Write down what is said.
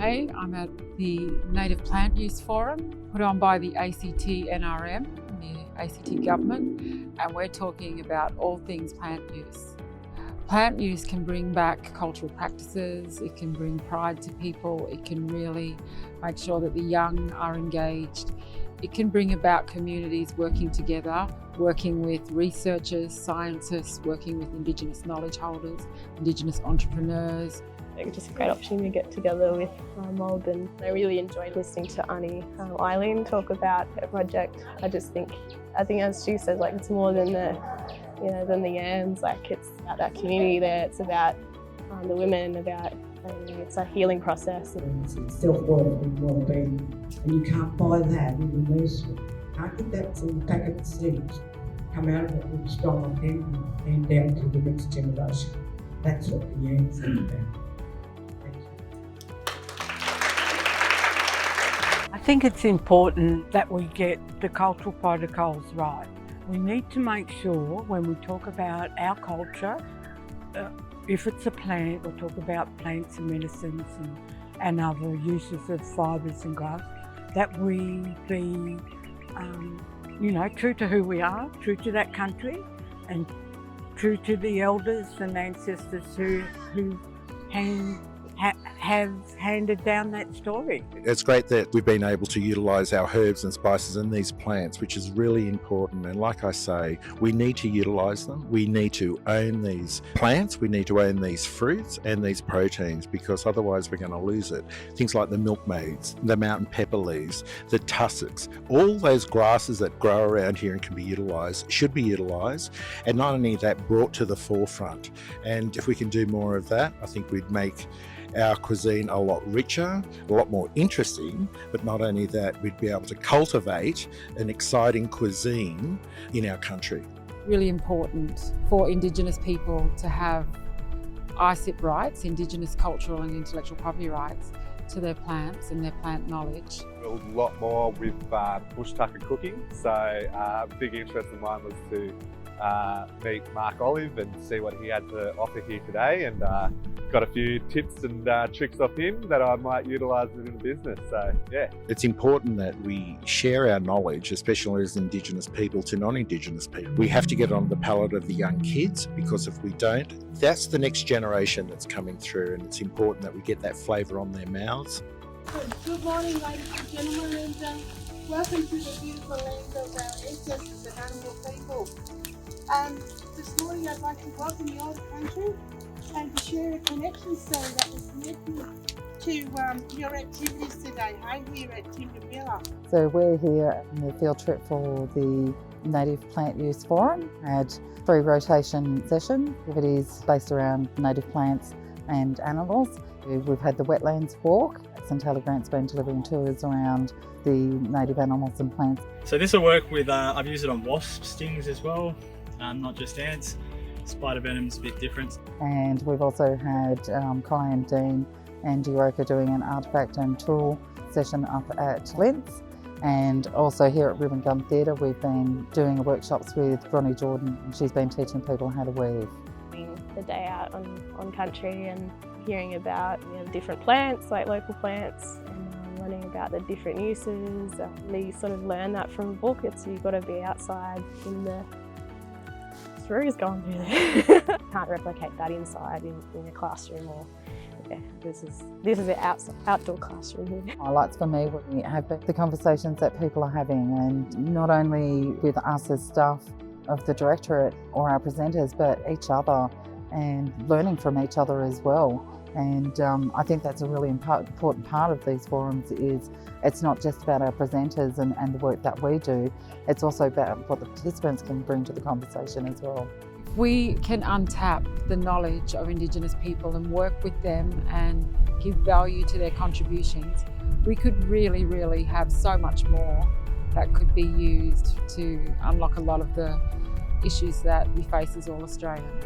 Hey, I'm at the Native Plant Use Forum put on by the ACT NRM, the ACT government, and we're talking about all things plant use. Plant use can bring back cultural practices, it can bring pride to people, it can really make sure that the young are engaged. It can bring about communities working together, working with researchers, scientists, working with Indigenous knowledge holders, Indigenous entrepreneurs. It's just a great opportunity to get together with Mob, and I really enjoyed listening to Annie Eileen talk about her project. I think as she says, like, it's more than the yams. Like, it's about that community there. It's about the women, about it's a healing process. It's self-worth and well-being, and you can't buy that in the nursery. Can't get that from the packet of seeds. Come out of it with a strong identity and down to the next generation. That's what the yams is about. I think it's important that we get the cultural protocols right. We need to make sure when we talk about our culture, if it's a plant, we'll talk about plants and medicines and other uses of fibres and grass, that we be, true to who we are, true to that country, and true to the elders and ancestors who have handed down that story. It's great that we've been able to utilise our herbs and spices in these plants, which is really important. And like I say, we need to utilise them. We need to own these plants, we need to own these fruits and these proteins, because otherwise we're going to lose it. Things like the milkmaids, the mountain pepper leaves, the tussocks, all those grasses that grow around here and can be utilised, should be utilised, and not only that, brought to the forefront. And if we can do more of that, I think we'd make our cuisine a lot richer, a lot more interesting, but not only that, we'd be able to cultivate an exciting cuisine in our country. Really important for Indigenous people to have ICIP rights, Indigenous cultural and intellectual property rights, to their plants and their plant knowledge. A lot more with bush tucker cooking, so a big interest of mine was to meet Mark Olive and see what he had to offer here today, and got a few tips and tricks off him that I might utilise within the business. So yeah. It's important that we share our knowledge, especially as Indigenous people, to non-Indigenous people. We have to get on the palate of the young kids, because if we don't, that's the next generation that's coming through, and it's important that we get that flavour on their mouths. Good morning, ladies and gentlemen, and welcome to the beautiful land of our ancestors and animal people. This morning I'd like to welcome you all to country and to share a connection story that was connected to your activities today, here at Timbermilla. So we're here in the field trip for the Native Plant Use Forum. Had 3 rotation sessions, activities based around native plants and animals. We've had the wetlands walk. St Helier Grant's been delivering tours around the native animals and plants. So this will work with, I've used it on wasp stings as well, not just ants. Spider venom's a bit different. And we've also had Kai and Dean and Euroka doing an artefact and tool session up at Linz. And also here at Ribbon Gun Theatre, we've been doing workshops with Bronnie Jordan. She's been teaching people how to weave. The day out on country and hearing about different plants, like local plants, and learning about the different uses. You sort of learn that from a book. You've got to be outside in the through's gone through there. Can't replicate that inside in a classroom, or this is an outdoor classroom here. Highlights for me when we have the conversations that people are having, and not only with us as staff of the Directorate or our presenters, but each other, and learning from each other as well. And I think that's a really important part of these forums. Is it's not just about our presenters and the work that we do, it's also about what the participants can bring to the conversation as well. We can untap the knowledge of Indigenous people and work with them and give value to their contributions. We could really, really have so much more that could be used to unlock a lot of the issues that we face as all Australians.